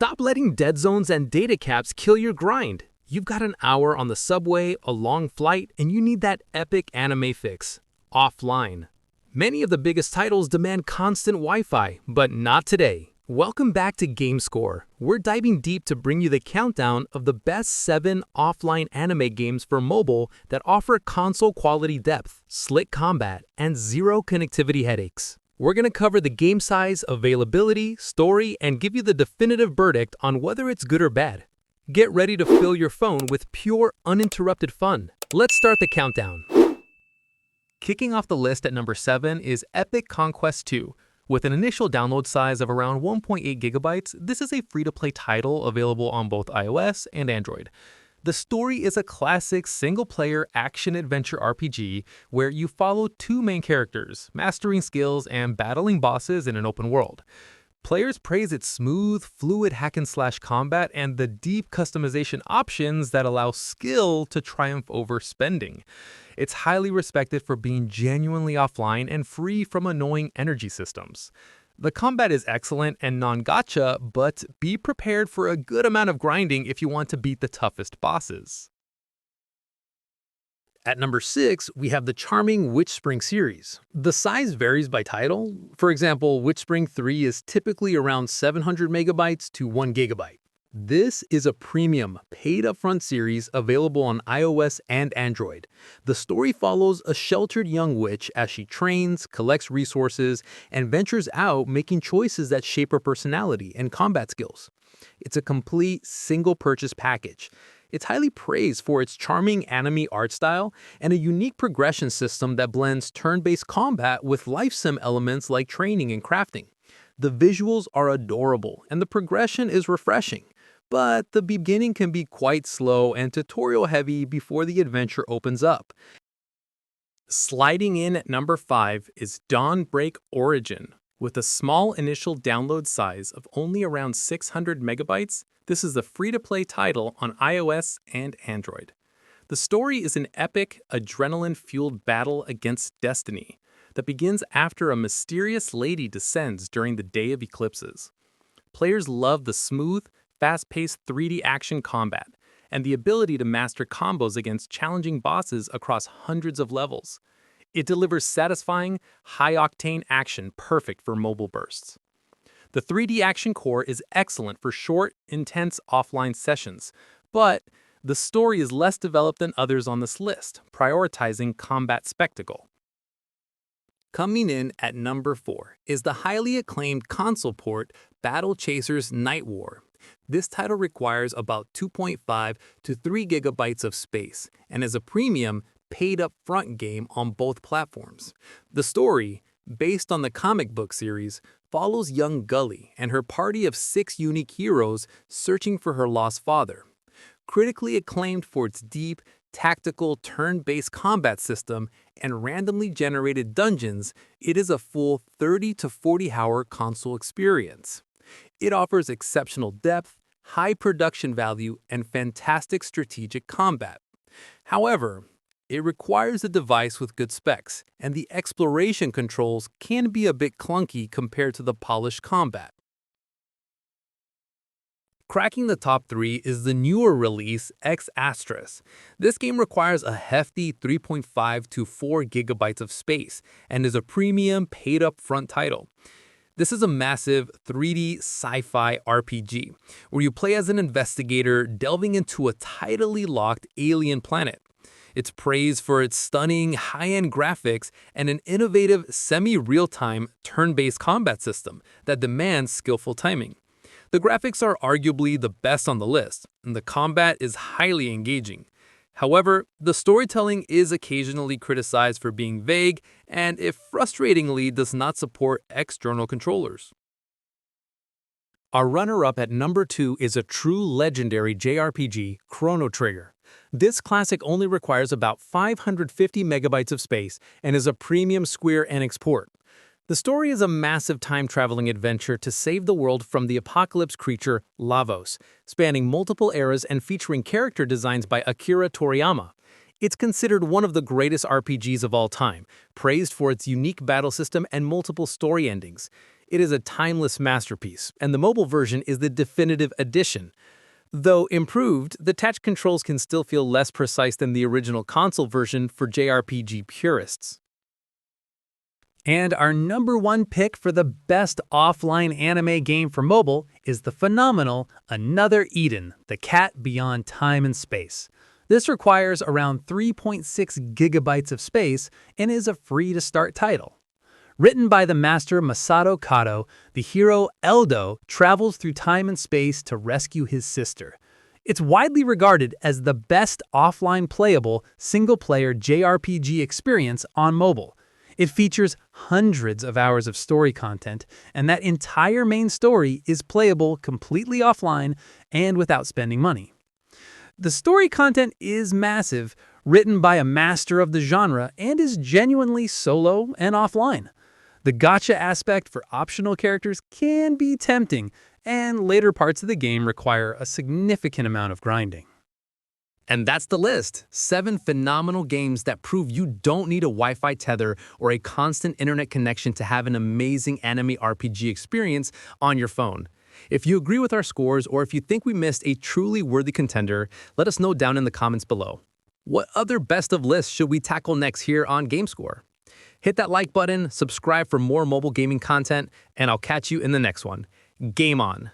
Stop letting dead zones and data caps kill your grind. You've got an hour on the subway, a long flight, and you need that epic anime fix. Offline. Many of the biggest titles demand constant Wi-Fi, but not today. Welcome back to GameScore. We're diving deep to bring you the countdown of the best 7 offline anime games for mobile that offer console-quality depth, slick combat, and zero connectivity headaches. We're going to cover the game size, availability, story, and give you the definitive verdict on whether it's good or bad. Get ready to fill your phone with pure, uninterrupted fun. Let's start the countdown. Kicking off the list at number 7 is Epic Conquest II. With an initial download size of around 1.8 gigabytes, this is a free-to-play title available on both iOS and Android. The story is a classic single-player action-adventure RPG where you follow 2 main characters, mastering skills and battling bosses in an open world. Players praise its smooth, fluid hack-and-slash combat and the deep customization options that allow skill to triumph over spending. It's highly respected for being genuinely offline and free from annoying energy systems. The combat is excellent and non-gacha, but be prepared for a good amount of grinding if you want to beat the toughest bosses. At number 6, we have the charming Witchspring series. The size varies by title. For example, Witchspring 3 is typically around 700 megabytes to 1 gigabyte. This is a premium, paid upfront series available on iOS and Android. The story follows a sheltered young witch as she trains, collects resources, and ventures out making choices that shape her personality and combat skills. It's a complete, single-purchase package. It's highly praised for its charming anime art style and a unique progression system that blends turn-based combat with life sim elements like training and crafting. The visuals are adorable and the progression is refreshing, but the beginning can be quite slow and tutorial-heavy before the adventure opens up. Sliding in at number 5 is Dawnbreak Origin. With a small initial download size of only around 600 megabytes, this is a free-to-play title on iOS and Android. The story is an epic, adrenaline-fueled battle against destiny that begins after a mysterious lady descends during the Day of Eclipses. Players love the smooth, fast-paced 3D action combat and the ability to master combos against challenging bosses across hundreds of levels. It delivers satisfying, high-octane action perfect for mobile bursts. The 3D action core is excellent for short, intense offline sessions, but the story is less developed than others on this list, prioritizing combat spectacle. Coming in at number 4 is the highly acclaimed console port Battle Chasers Night War. This title requires about 2.5 to 3 gigabytes of space and is a premium, paid-up-front game on both platforms. The story, based on the comic book series, follows young Gully and her party of 6 unique heroes searching for her lost father. Critically acclaimed for its deep, tactical, turn-based combat system and randomly generated dungeons, it is a full 30 to 40-hour console experience. It offers exceptional depth, high production value, and fantastic strategic combat. However, it requires a device with good specs, and the exploration controls can be a bit clunky compared to the polished combat. Cracking the top 3 is the newer release, X Astris. This game requires a hefty 3.5 to 4 gigabytes of space and is a premium, paid-up-front title. This is a massive 3D sci-fi RPG, where you play as an investigator delving into a tidally locked alien planet. It's praised for its stunning, high-end graphics and an innovative, semi-real-time, turn-based combat system that demands skillful timing. The graphics are arguably the best on the list, and the combat is highly engaging. However, the storytelling is occasionally criticized for being vague and, if frustratingly, does not support external controllers. Our runner-up at number 2 is a true legendary JRPG, Chrono Trigger. This classic only requires about 550 megabytes of space and is a premium Square Enix port. The story is a massive time-traveling adventure to save the world from the apocalypse creature Lavos, spanning multiple eras and featuring character designs by Akira Toriyama. It's considered one of the greatest RPGs of all time, praised for its unique battle system and multiple story endings. It is a timeless masterpiece, and the mobile version is the definitive edition. Though improved, the touch controls can still feel less precise than the original console version for JRPG purists. And our number one pick for the best offline anime game for mobile is the phenomenal Another Eden: The Cat Beyond Time and Space. This requires around 3.6 gigabytes of space and is a free-to-start title. Written by the master Masato Kato, the hero Eldo travels through time and space to rescue his sister. It's widely regarded as the best offline playable single-player JRPG experience on mobile. It features hundreds of hours of story content, and that entire main story is playable completely offline and without spending money. The story content is massive, written by a master of the genre, and is genuinely solo and offline. The gacha aspect for optional characters can be tempting, and later parts of the game require a significant amount of grinding. And that's the list. 7 phenomenal games that prove you don't need a Wi-Fi tether or a constant internet connection to have an amazing anime RPG experience on your phone. If you agree with our scores or if you think we missed a truly worthy contender, let us know down in the comments below. What other best of lists should we tackle next here on GameScore? Hit that like button, subscribe for more mobile gaming content, and I'll catch you in the next one. Game on!